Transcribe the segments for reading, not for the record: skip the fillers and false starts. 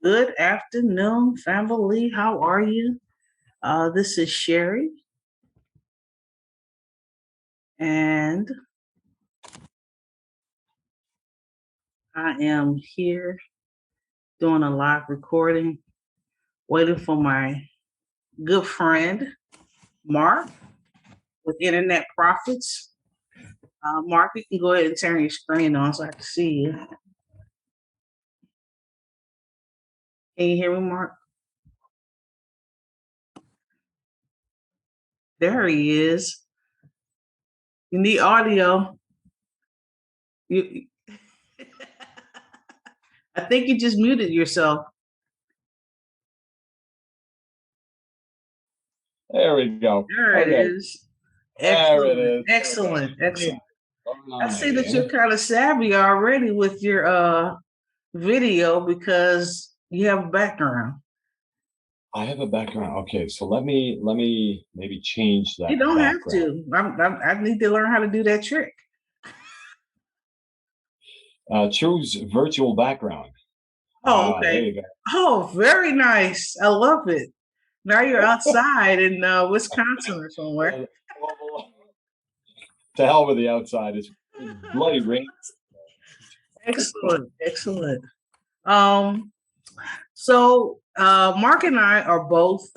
Good afternoon, family. How are you? This is Sherry, and I am here doing a live recording, waiting for my good friend, Mark, with Internet Profits. Mark, you can go ahead and turn your screen on so I can see you. Can you hear me, Mark? There he is. You need audio. You, I think you just muted yourself. There we go. There it Okay. is. There it Excellent, is. excellent, excellent. Going I on see that here. you're kind of savvy already with your video because you have a background. I have a background. Okay, so let me maybe change You that don't have background. to. I need to learn how to do that trick. Choose virtual background. Oh, There okay. you go. Oh, very nice. I love it. Now you're outside in Wisconsin or somewhere. Well, to hell with the outside. It's bloody rain. Excellent, excellent. Um, Mark and I are both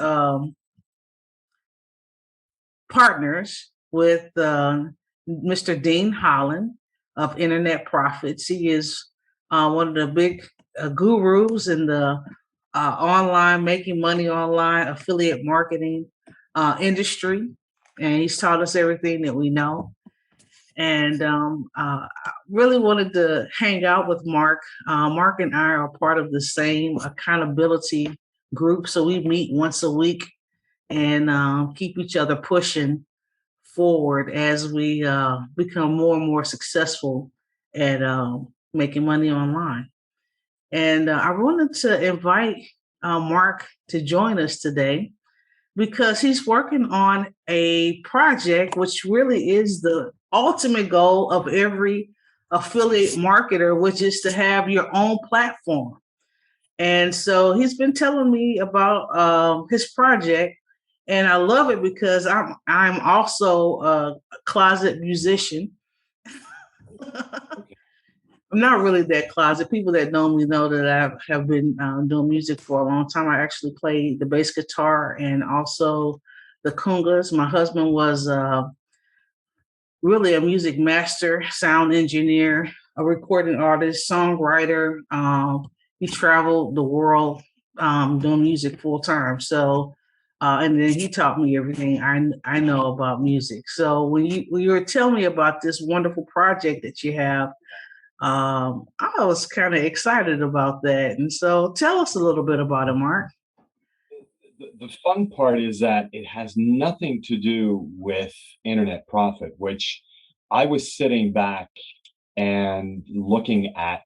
partners with Mr. Dean Holland of Internet Profits. He is one of the big gurus in the online, making money online, affiliate marketing industry. And he's taught us everything that we know. And I really wanted to hang out with Mark. Mark and I are part of the same accountability group. So we meet once a week and keep each other pushing forward as we become more and more successful at making money online. And I wanted to invite Mark to join us today because he's working on a project which really is the ultimate goal of every affiliate marketer, which is to have your own platform. And so he's been telling me about his project, and I love it because I'm also a closet musician. I'm not really that closet. People that know me know that I have been doing music for a long time. I actually play the bass guitar and also the congas. My husband was really a music master, sound engineer, a recording artist, songwriter. He traveled the world doing music full time. And then he taught me everything I know about music. So when you were telling me about this wonderful project that you have, I was kind of excited about that. And so tell us a little bit about it, Mark. The fun part is that it has nothing to do with internet profit, which I was sitting back and looking at,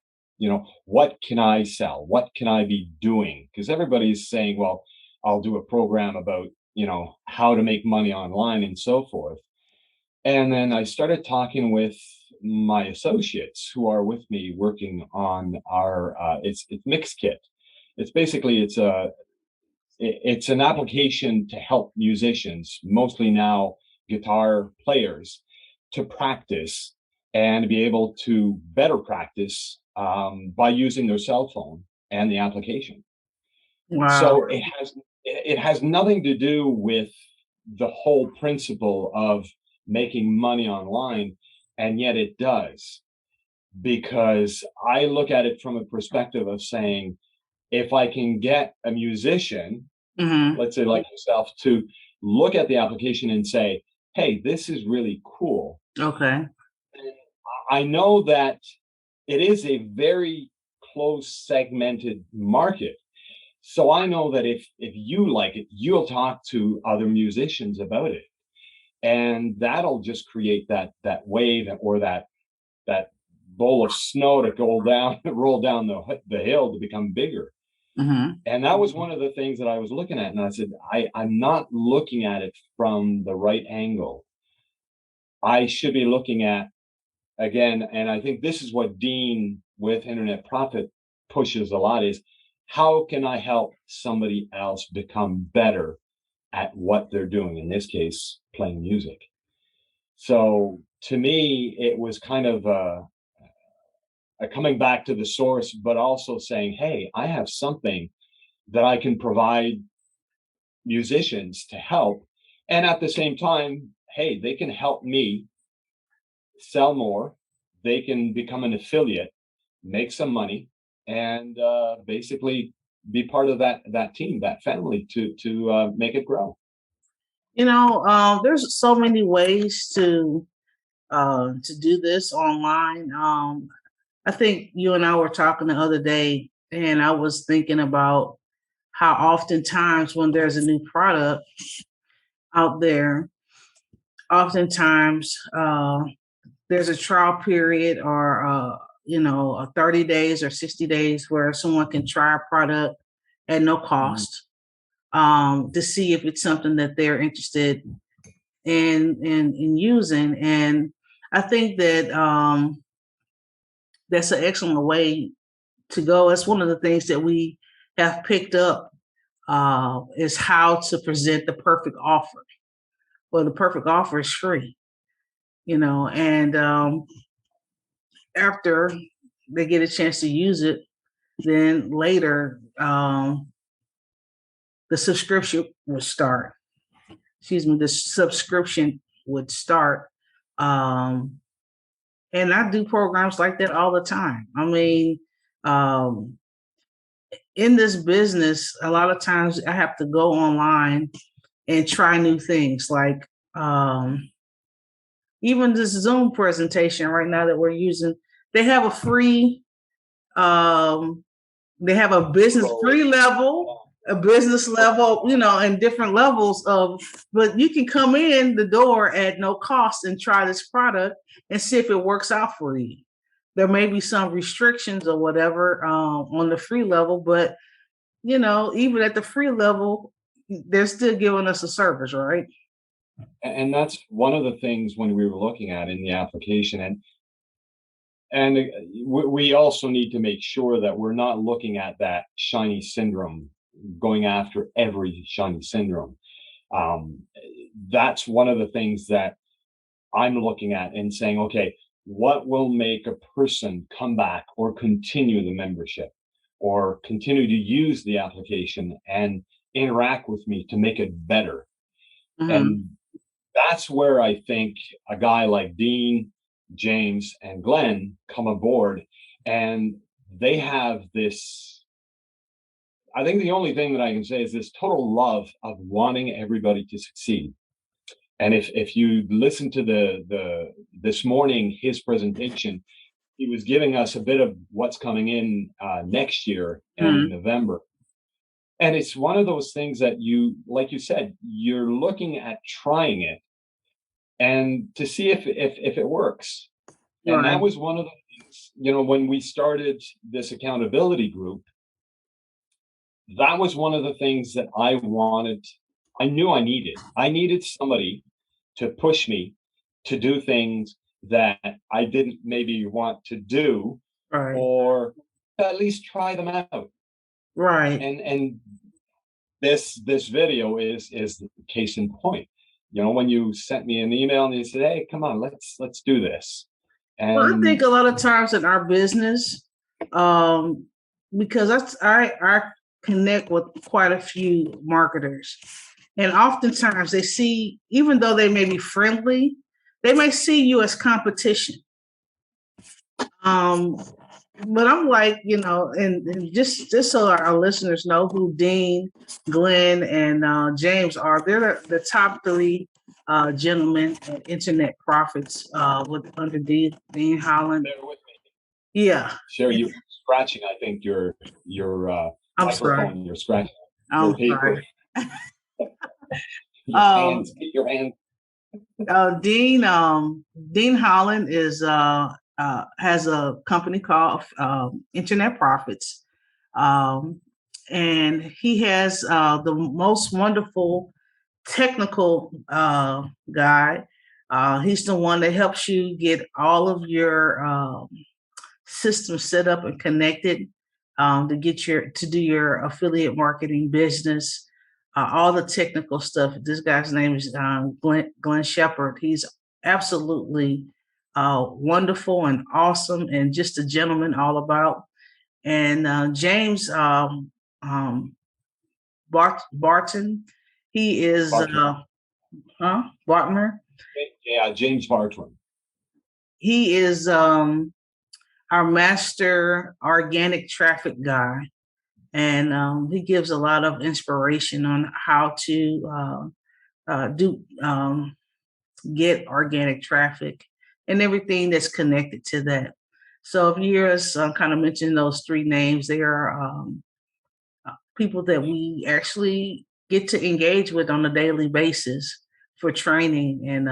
what can I sell? What can I be doing? Because everybody's saying, well, I'll do a program about, how to make money online and so forth. And then I started talking with my associates who are with me working on our it's Mix Kit. It's basically it's an application to help musicians, mostly now guitar players, to practice and be able to better practice by using their cell phone and the application. Wow. So it has nothing to do with the whole principle of making money online, and yet it does, because I look at it from a perspective of saying, if I can get a musician, Hmm. let's say like yourself, to look at the application and say, hey, this is really cool. Okay. I know that it is a very close segmented market. So I know that if you like it, you'll talk to other musicians about it. And that'll just create that wave, or that bowl of snow to go down, roll down the hill to become bigger. Hmm. And that was one of the things that I was looking at. And I said, I'm not looking at it from the right angle. I should be looking at, again, and I think this is what Dean with Internet Profit pushes a lot, is how can I help somebody else become better at what they're doing? In this case, playing music. So to me, it was kind of a coming back to the source, but also saying, hey, I have something that I can provide musicians to help. And at the same time, hey, they can help me sell more. They can become an affiliate, make some money, and basically be part of that team, that family, to make it grow. There's so many ways to do this online. I think you and I were talking the other day, and I was thinking about how oftentimes when there's a new product out there, oftentimes there's a trial period or a 30 days or 60 days where someone can try a product at no Mhm. cost to see if it's something that they're interested in using. And I think that that's an excellent way to go. It's one of the things that we have picked up is how to present the perfect offer. Well, the perfect offer is free, and after they get a chance to use it, then later the subscription would start. Excuse me, the subscription would start. Um, and I do programs like that all the time. I mean, um, in this business, a lot of times I have to go online and try new things. Like even this Zoom presentation right now that we're using, they have a free, um, they have a business free level, a business level, and different levels of, but you can come in the door at no cost and try this product and see if it works out for you. There may be some restrictions or whatever on the free level, but even at the free level, they're still giving us a service, right? And that's one of the things when we were looking at in the application. And we also need to make sure that we're not looking at that shiny syndrome, going after every shiny syndrome. Um, that's one of the things that I'm looking at and saying, okay, what will make a person come back or continue the membership or continue to use the application and interact with me to make it better? Mm-hmm. And that's where I think a guy like Dean, James, and Glenn come aboard, and they have this. I think the only thing that I can say is this total love of wanting everybody to succeed. And if you listen to the this morning his presentation, he was giving us a bit of what's coming in next year and in Mm-hmm. November. And it's one of those things that you, like you said, you're looking at trying it and to see if it works. And that Right. was one of the things, when we started this accountability group, that was one of the things that I wanted. I knew I needed. I needed somebody to push me to do things that I didn't maybe want to do, Right. or at least try them out. Right. And this video is the case in point. When you sent me an email and you said, "Hey, come on, let's do this," Well, I think and a lot of times in our business, um, because I connect with quite a few marketers, and oftentimes they see, even though they may be friendly, they may see you as competition. Um, but I'm like, and just so our listeners know who Dean, Glenn, and James are, they're the top three gentlemen at Internet Profits with under Dean Holland. bear with me. Yeah, Share you scratching. I think your I'm sorry. microphone. You're scratching your I'm paper. sorry. Your Um, hands. Get your hands. Dean Holland has a company called Internet Profits, um, and he has the most wonderful technical guy. He's the one that helps you get all of your systems set up and connected. to do your affiliate marketing business, all the technical stuff. This guy's name is Glenn Shepard. He's absolutely wonderful and awesome, and just a gentleman all about. And James Barton, he is Bartram. Bartner. Yeah, James Bartram. He is our master organic traffic guy, and he gives a lot of inspiration on how to do get organic traffic and everything that's connected to that. So if you hear us kind of mention those three names, they are people that we actually get to engage with on a daily basis for training, and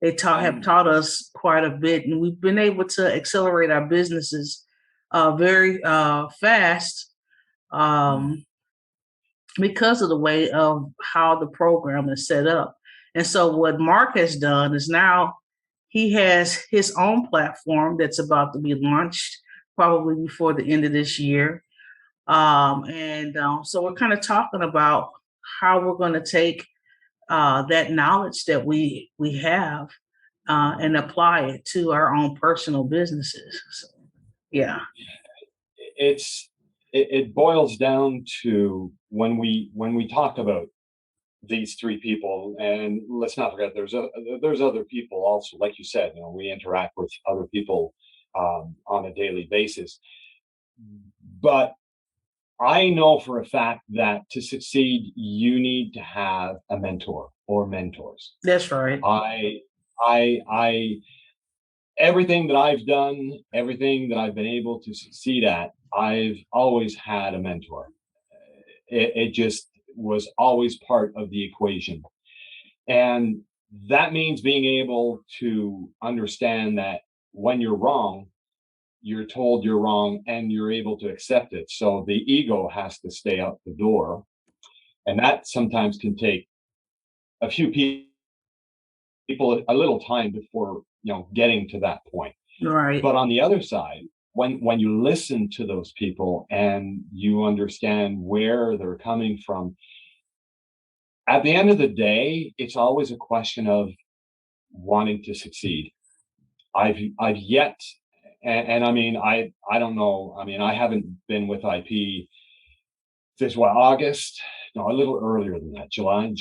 have taught us quite a bit, and we've been able to accelerate our businesses very fast because of the way of how the program is set up. And so what Mark has done is now he has his own platform that's about to be launched probably before the end of this year. So we're kind of talking about how we're going to take that knowledge that we have and apply it to our own personal businesses. So, yeah. It boils down to when we talk about these three people, and let's not forget there's other people also, like you said, we interact with other people on a daily basis. But I know for a fact that to succeed, you need to have a mentor or mentors. That's right. I everything that I've done, everything that I've been able to succeed at, I've always had a mentor. It just was always part of the equation. And that means being able to understand that when you're wrong, you're told you're wrong and you're able to accept it. So the ego has to stay out the door. And that sometimes can take a few people a little time before, getting to that point. Right. But on the other side, when you listen to those people and you understand where they're coming from, at the end of the day, it's always a question of wanting to succeed. I've yet, and I mean, I don't know. I mean, I haven't been with IP since what, August? No, a little earlier than that. July,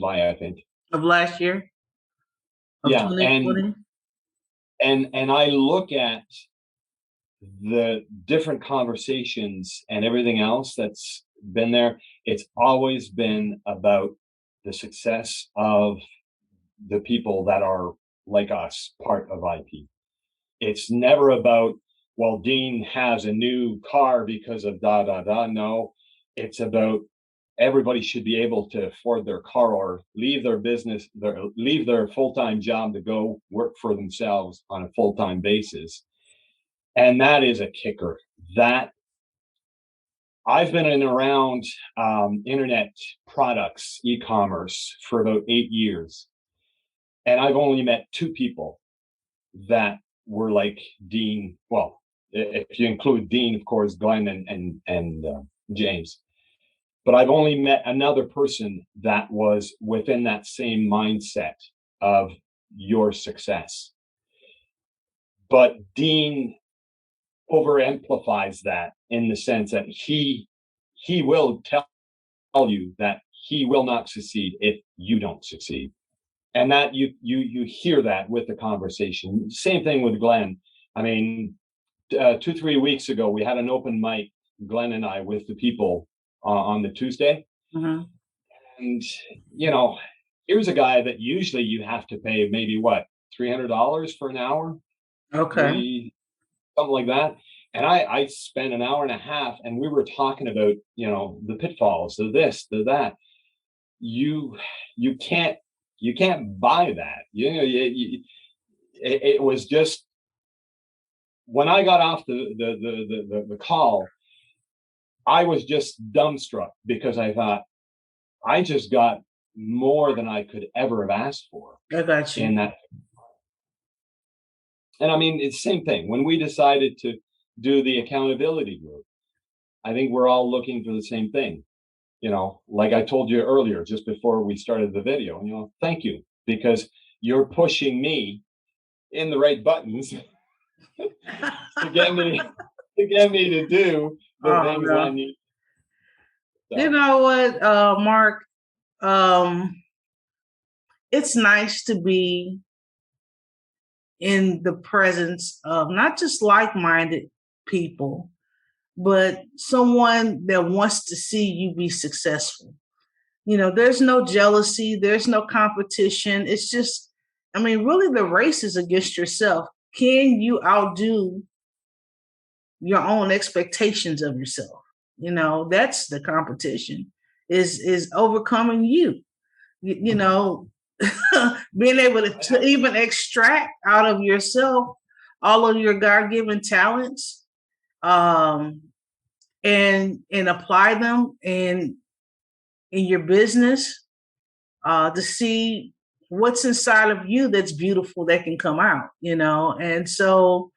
I think. Of last year? Of Yeah, 2020? and I look at the different conversations and everything else that's been there. It's always been about the success of the people that are like us, part of IP. It's never about, well, Dean has a new car because of da da da. No, it's about everybody should be able to afford their car or leave their business, leave their full-time job to go work for themselves on a full-time basis. And that is a kicker. That I've been in around internet products, e-commerce for about 8 years. And I've only met two people that were like Dean. Well, if you include Dean, of course, Glenn and James. But I've only met another person that was within that same mindset of your success. But Dean over amplifies that in the sense that he will tell you that he will not succeed if you don't succeed. And that you hear that with the conversation. Same thing with Glenn. I mean, 2-3 weeks ago, we had an open mic, Glenn and I, with the people on the Tuesday. Mm-hmm. And, here's a guy that usually you have to pay maybe what, $300 for an hour? Okay. Maybe something like that. And I spent an hour and a half and we were talking about, the pitfalls of this, the that. You can't buy that. It was just, when I got off the call, I was just dumbstruck because I thought I just got more than I could ever have asked for. I got you. In that. And I mean, it's the same thing. When we decided to do the accountability group. I think we're all looking for the same thing. Like I told you earlier, just before we started the video, thank you, because you're pushing me in the right buttons to get me to do the Oh things I no. need. You So know what, Mark? Um, it's nice to be in the presence of not just like-minded people, but someone that wants to see you be successful. There's no jealousy, there's no competition. It's just, I mean, really the race is against yourself. Can you outdo your own expectations of yourself? That's the competition, is overcoming you. You know, being able to even extract out of yourself all of your God-given talents, um, and apply them in your business, to see what's inside of you that's beautiful that can come out. And so,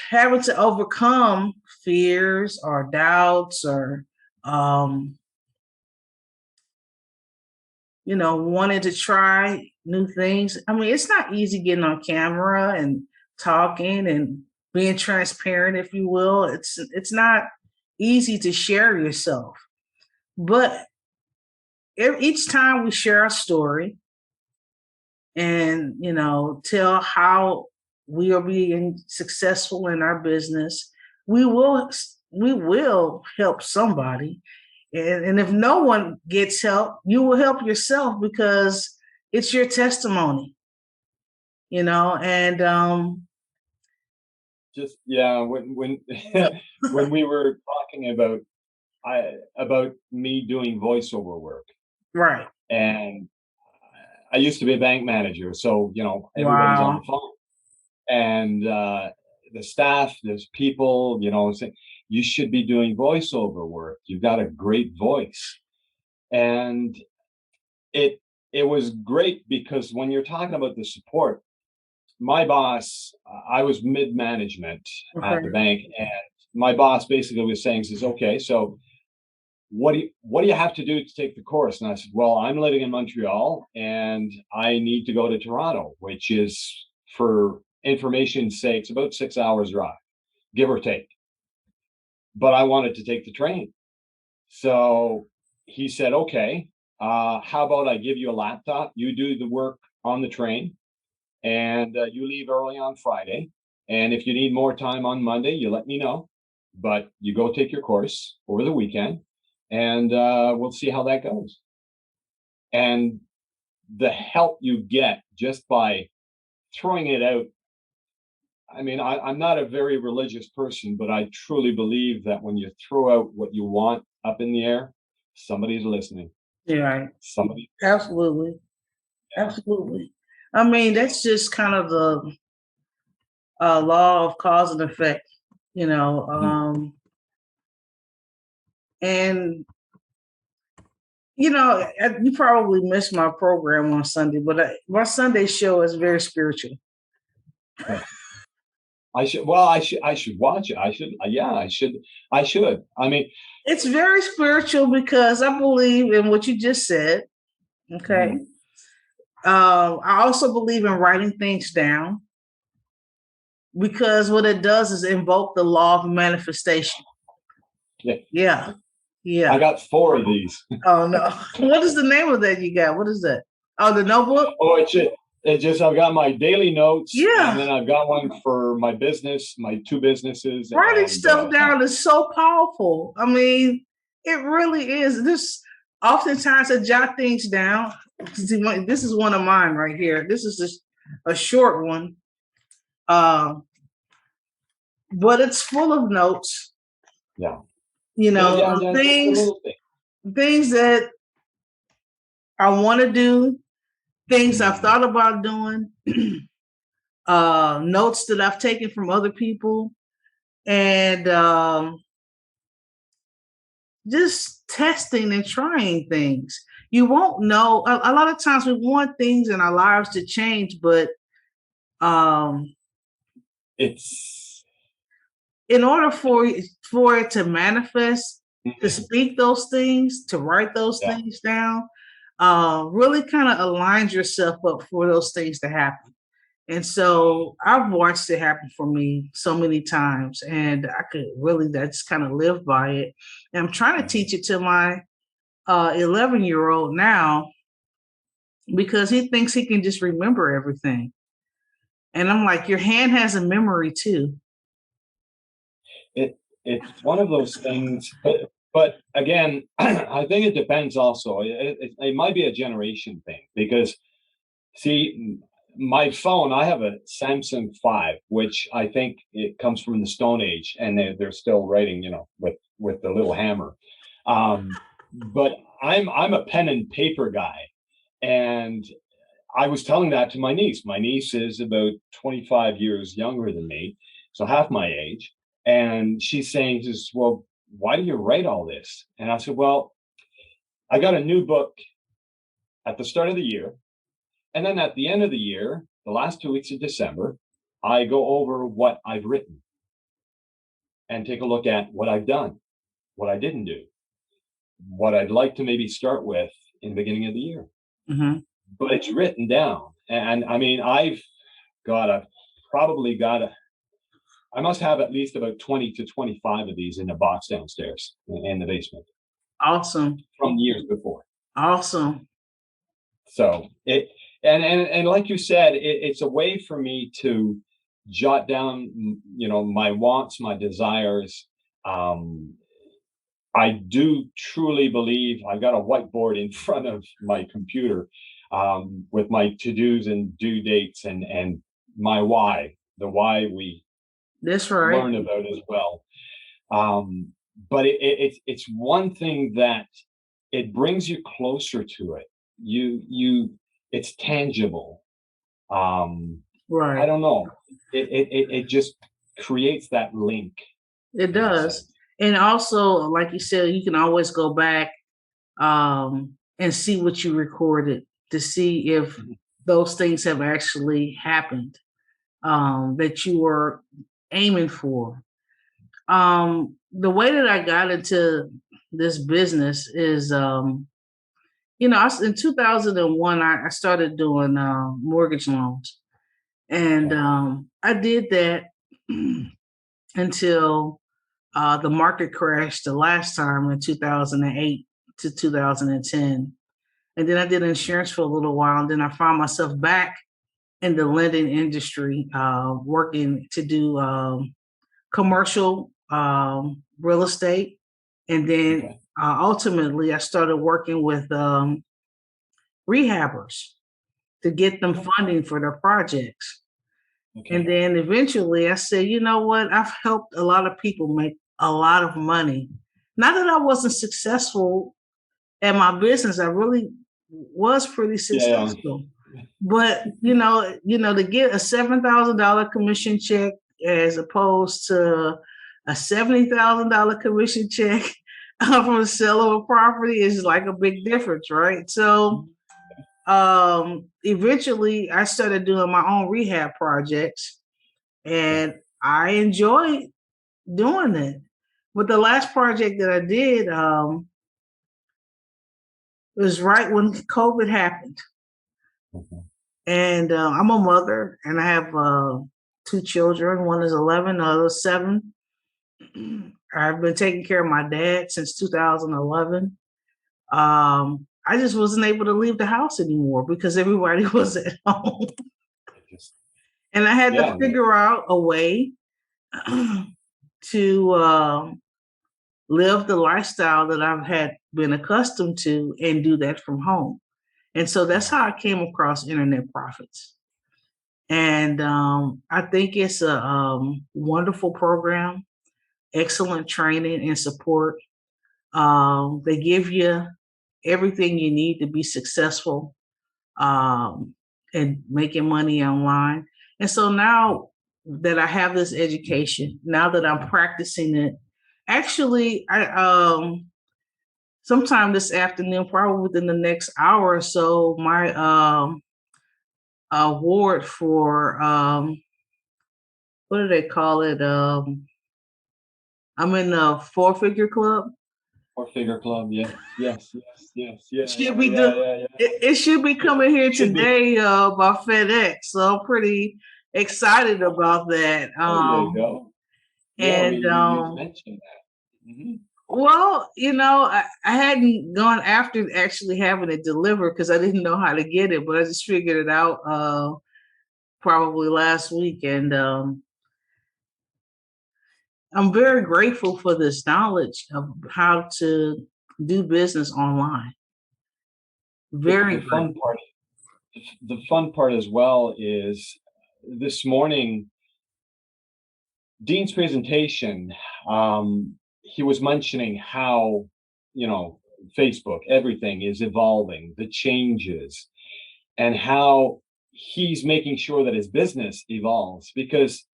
having to overcome fears or doubts or, um, wanting to try new things. I mean, it's not easy getting on camera and talking and being transparent, if you will. It's not easy to share yourself. But each time we share a story and, tell how we are being successful in our business, we will help somebody. And if no one gets help, you will help yourself because it's your testimony, and just when when we were talking about me doing voiceover work, right. and I used to be a bank manager, so everybody's on Wow. the phone, and the staff, there's people, saying you should be doing voiceover work. You've got a great voice, and it it was great because when you're talking about the support, my boss, I was mid management at the Okay. bank, and my boss basically was saying, says, okay, so what do you have to do to take the course? And I said, well, I'm living in Montreal and I need to go to Toronto, which is, for information's sake, about 6 hours drive, give or take. But I wanted to take the train. So he said, okay, how about I give you a laptop? You do the work on the train, and you leave early on Friday. And if you need more time on Monday, you let me know. But you go take your course over the weekend, and we'll see how that goes. And the help you get just by throwing it out. I mean, I'm not a very religious person, but I truly believe that when you throw out what you want up in the air, somebody's listening. Yeah, right. Somebody. Absolutely. Absolutely. I mean, that's just kind of the law of cause and effect, you know. Mhm. And you probably missed my program on Sunday, but my Sunday show is very spiritual. I should. Well, I should watch it. I should. Yeah, I should. I should. I mean, It's very spiritual because I believe in what you just said. Okay. mhm. I also believe in writing things down because what it does is invoke the law of manifestation. Yeah, Yeah. I Yeah. got four of these. Oh no. What is the name of that you got? What is that? Oh, the notebook? Oh, it's just I've got my daily notes, and Yeah. then I've got one for my business, my two businesses, Writing and stuff down is so powerful. I mean, it really is. Oftentimes I jot things down. This is one of mine right here. This is just a short one. Uh, but it's full of notes, yeah, yeah, yeah. Just a things little thing. things that I want to do, things I've Mhm. thought about doing, notes that I've taken from other people, and just testing and trying things. You won't know. A lot of times we want things in our lives to change, but um, It's in order for it to manifest, to Mhm. speak those things, to write those Yeah. things down, really kind of aligns yourself up for those things to happen. And so I've watched it happen for me so many times, and I could really I just kind of live by it. And I'm trying to Mhm. teach it to my 11-year-old now because he thinks he can just remember everything. And I'm like, your hand has a memory too. It it's one of those things, but again, I think it depends also. It might be a generation thing because see, my phone, I have a Samsung 5, which I think it comes from the Stone Age, and they're still writing, with the little hammer. But I'm a pen and paper guy, and I was telling that to my niece. My niece is about 25 years younger than me, so half my age. And she's saying, just, well, why do you write all this? And I said, well, I got a new book at the start of the year. And then at the end of the year, the last 2 weeks of December, I go over what I've written and take a look at what I've done, what I didn't do, what I'd like to maybe start with in the beginning of the year. Hmm. But it's written down. And I mean, I've probably got I must have at least about 20 to 25 of these in a box downstairs in the basement Awesome. from years before. Awesome. So and like you said, it's a way for me to jot down, my wants, my desires. Um, I do truly believe I've got a whiteboard in front of my computer, with my to dos and due dates and my why, the why we That's right. learn about as well. Um, but it's one thing that it brings you closer to it. It's tangible. I Right. don't know. It just creates that link It in a does. sense. And also, like you said, you can always go back and see what you recorded to see if Mhm. those things have actually happened that you were aiming for. The way that I got into this business is, in 2001, I started doing mortgage loans. And Okay. I did that until the market crashed the last time in 2008 to 2010. And then I did insurance for a little while. And then I found myself back in the lending industry, working to do commercial real estate. And then Okay. ultimately, I started working with rehabbers to get them Okay. funding for their projects. And Okay. then eventually I said, you know what? I've helped a lot of people make a lot of money. Not that I wasn't successful at my business, I really was pretty Yeah. successful. But to get a $7,000 commission check as opposed to a $70,000 commission check from the sale of a property is like a big difference, right? So eventually I started doing my own rehab projects Okay. and I enjoyed doing it. But the last project that I did was right when COVID happened. Okay. And I'm a mother and I have two children. One is 11, the other is 7. I've been taking care of my dad since 2011. I just wasn't able to leave the house anymore because everybody was at home. It just And I had to yeah. figure out a way to live the lifestyle that I've had been accustomed to and do that from home. And so that's Yeah. how I came across Internet Profits. And I think it's a wonderful program, excellent training and support. They give you everything you need to be successful and making money online. And so now that I have this education, now that I'm practicing it, actually, I sometime this afternoon, probably within the next hour or so, my award for what do they call it? I'm in the four figure club. Four figure club. Yes, yes, yes, yes. It Yeah, should yeah, be yeah, do yeah, yeah. it should be Yeah, coming here should be. today by FedEx. So I'm pretty excited about that. There you go. Yeah, And you mentioned that. well, I hadn't gone after actually having it delivered because I didn't know how to get it, but I just figured it out probably last week. And I'm very grateful for this knowledge of how to do business online. Very The fun grateful. part, the fun part as well is this morning, Dean's presentation, he was mentioning how, you know, Facebook, everything is evolving, the changes, and how he's making sure that his business evolves. Because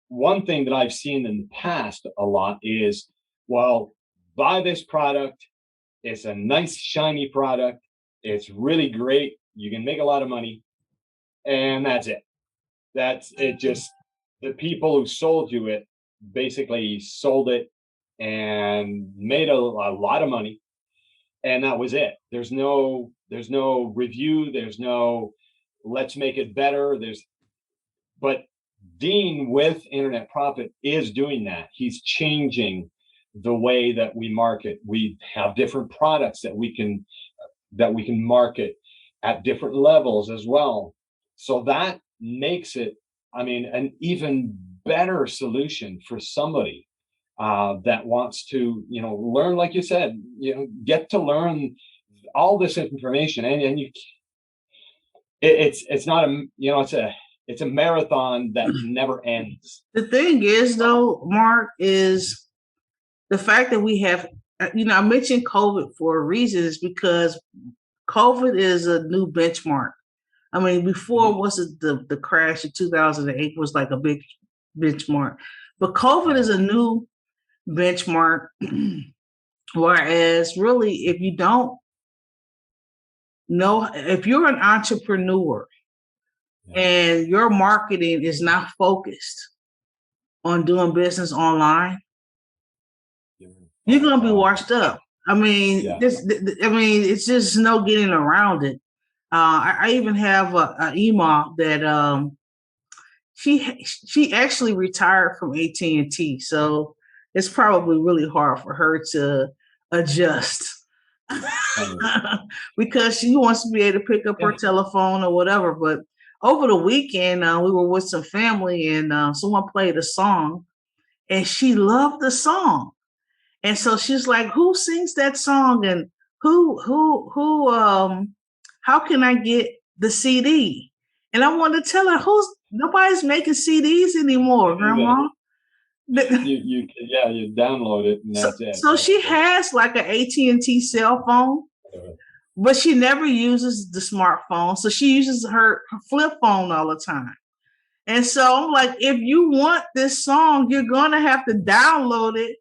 one thing that I've seen in the past a lot is, well, buy this product. It's a nice, shiny product. It's really great. You can make a lot of money, and that's it. That's it. Just the people who sold you it basically sold it and made a lot of money, and that was it. There's no review. There's no let's make it better. But Dean with Internet Profit is doing that. He's changing the way that we market. We have different products that we can market at different levels as well. So that makes it, I mean, an even better solution for somebody that wants to, learn, like you said, get to learn all this information, and it's not it's a marathon that never ends. The thing is, though, Mark, is the fact that we have, I mentioned COVID for a reason, is because COVID is a new benchmark. I mean, before Mhm. was it the crash of 2008 was like a big benchmark, but COVID is a new benchmark. Whereas, really, if you don't know, if you're an entrepreneur Yeah. and your marketing is not focused on doing business online, you're Oh gonna be God. washed up. I mean, Yeah. it's just no getting around it. I even have a email that she actually retired from AT&T, so it's probably really hard for her to adjust Funny. because she wants to be able to pick up her Yeah. telephone or whatever. But over the weekend, we were with some family, and someone played a song, and she loved the song. And so she's like, "Who sings that song? And who? How can I get the CD?" And I wanted to tell her, "Who's nobody's making CDs anymore, Grandma." You download it and So, that's it. so That's she has like an AT&T cell phone, it. but she never uses the smartphone. So she uses her flip phone all the time. And so I'm like, if you want this song, you're gonna have to download it.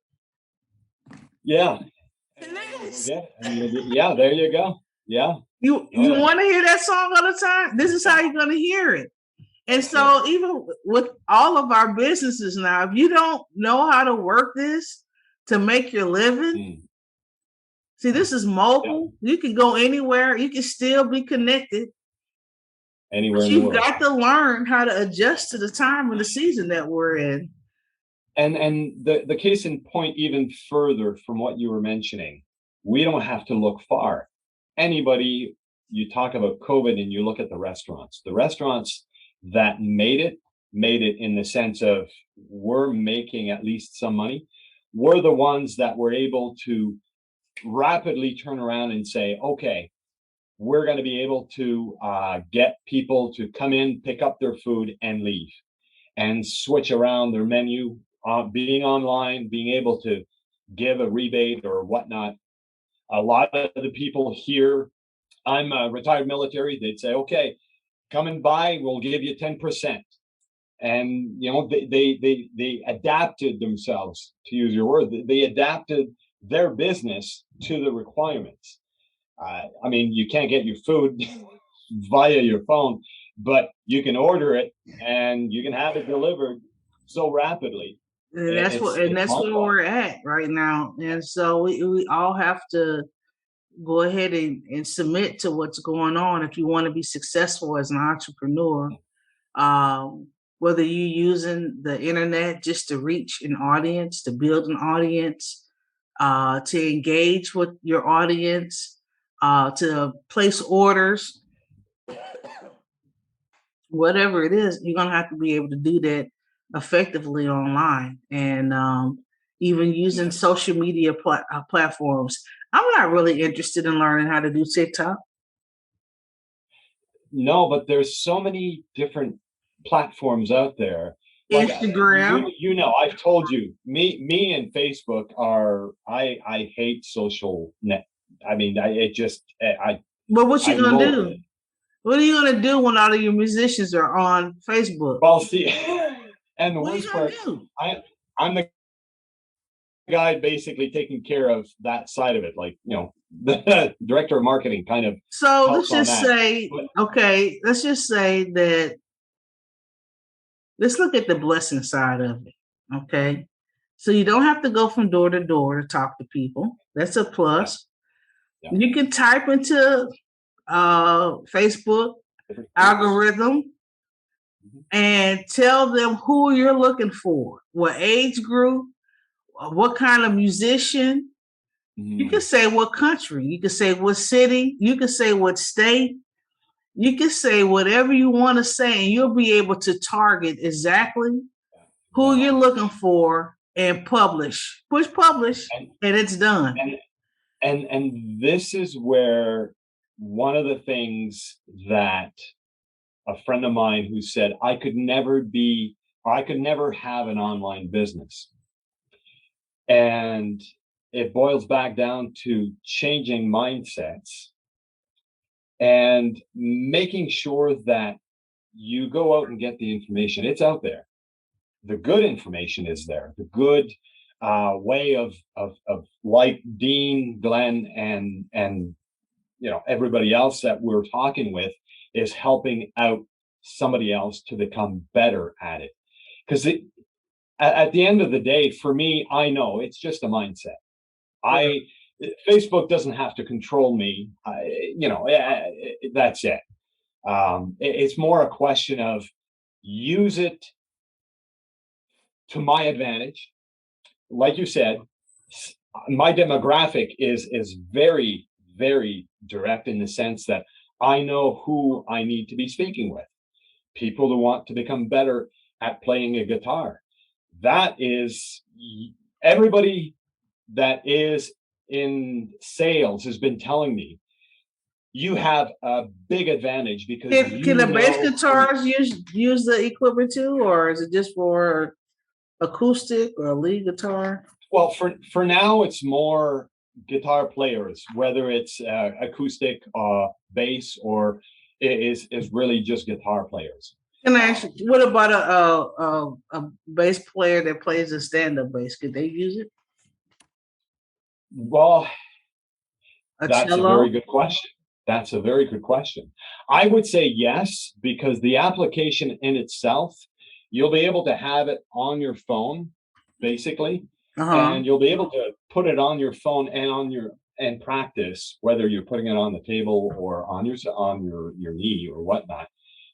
Yeah. This. Yeah. Yeah. There you go. Yeah. Oh You yeah. want to hear that song all the time? This is Yeah. how you're gonna hear it. And That's it. so even with all of our businesses now, if you don't know how to work this to make your living, Mm. see, this is Yeah. mobile. You can go anywhere. You can still be connected, Anywhere but in the you've world. got to learn how to adjust to the time and the season that we're in. And the case in point, even further from what you were mentioning, we don't have to look far. Anybody, you talk about COVID and you look at the restaurants that made it in the sense of we're making at least some money. We're the ones that were able to rapidly turn around and say, okay, we're going to be able to get people to come in, pick up their food, and leave, and switch around their menu, being online, being able to give a rebate or whatnot. A lot of the people here, I'm a retired military, they'd say, okay, come and buy, we'll give you 10%. And they adapted themselves, to use your word. They adapted their business to the requirements. I mean, you can't get your food via your phone, but you can order it and you can have it delivered so rapidly. And that's what, and It's that's mind where we're boggling. at right now. And so we all have to go ahead and submit to what's going on if you want to be successful as an entrepreneur. Um, whether you're using the internet just to reach an audience, to build an audience, to engage with your audience, to place orders, whatever it is, you're gonna have to be able to do that effectively online, and even using social media platforms. I'm not really interested in learning how to do TikTok, No, but there's so many different platforms out there. Like Instagram. I've told you, me and Facebook are. I hate social net. I mean, it just But what you I gonna loathe it. do? What are you gonna do when all of your musicians are on Facebook? Well, see, and the What are you worst gonna part, do? I'm the guy basically taking care of that side of it. Like, the director of marketing kind of So let's helps on just that. say, But okay, let's just say that let's look at the blessing side of it. Okay. So you don't have to go from door to door to talk to people. That's a yeah, plus. yeah, You can type into Facebook different groups. algorithm Mhm. and tell them who you're looking for, what age group, what kind of musician. You can Mhm. say what country, you can say what city, you can say what state, you can say whatever you want to say, and you'll be able to target exactly who you're Exactly. looking for and publish. Push publish, And and it's done. and and this is where one of the things that a friend of mine who said I could never have an online business. And it boils back down to changing mindsets and making sure that you go out and get the information. It's out there. The good information is there. The good way of like Dean, Glenn, and everybody else that we're talking with is helping out somebody else to become better at it. Because at the end of the day, for me, I know it's just a mindset. Right. I Facebook doesn't have to control me. That's it. It's more a question of use it to my advantage. Like you said, my demographic is very, very direct in the sense that I know who I need to be speaking with. People who want to become better at playing a guitar. That is everybody that is in sales has been telling me you have a big advantage because Can you the bass know who. guitars use the equipment too, or is it just for acoustic or lead guitar? Well, for now, it's more guitar players, whether it's acoustic, bass, or is really just guitar players. Can I ask Um, you, what about a bass player that plays a stand up bass? Could they use it? well, A that's a very cello? good question. That's a very good question. I would say yes, because the application in itself, you'll be able to have it on your phone, basically, Uh huh. and you'll be able to put it on your phone and practice, whether you're putting it on the table or on your knee or whatnot,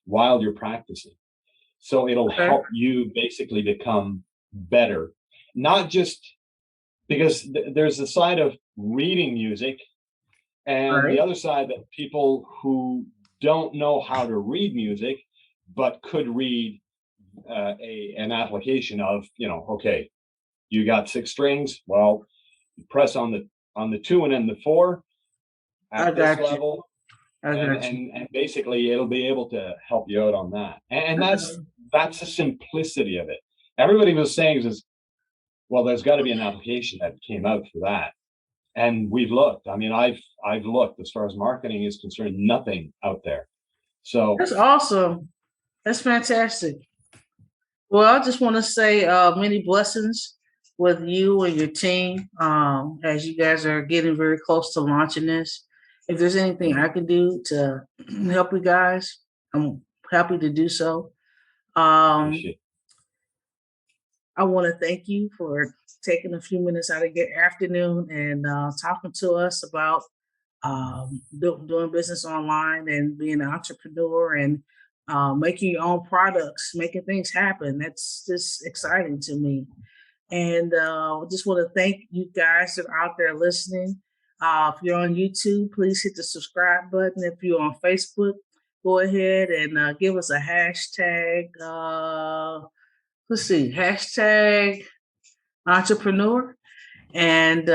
while you're practicing. So it'll Okay. help you basically become better, not just because there's the side of reading music and the Right. other side that people who don't know how to read music but could read an application of, okay, you got six strings, well, you press on the two and then the four I at this got you. level, I and got you. and and basically it'll be able to help you out on that. And that's the simplicity of it. Everybody was saying is, well, there's got to be an application that came out for that. And we've looked. I mean, I've looked as far as marketing is concerned, nothing out there. So That's awesome. That's fantastic. Well, I just want to say many blessings with you and your team as you guys are getting very close to launching this. If there's anything I can do to help you guys, I'm happy to do so. Um, appreciate I want to thank you for taking a few minutes out of your afternoon and talking to us about doing business online and being an entrepreneur and making your own products, making things happen. That's just exciting to me. And just want to thank you guys that are out there listening. If you're on YouTube, please hit the subscribe button. If you're on Facebook, go ahead and give us a hashtag. Let's see, hashtag entrepreneur. And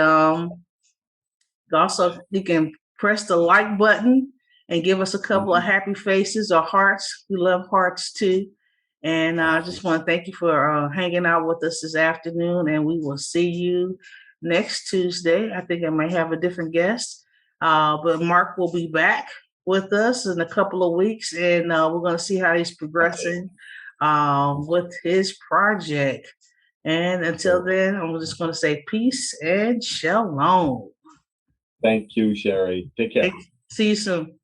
also, you can press the like button and give us a couple of happy faces or hearts. We love hearts too. And I just want to thank you for hanging out with us this afternoon. And we will see you next Tuesday. I think I may have a different guest, but Marc will be back with us in a couple of weeks. And we're going to see how he's progressing with his project. And until then, I'm just going to say peace and shalom. Thank you, Sherry. Take care. See you soon.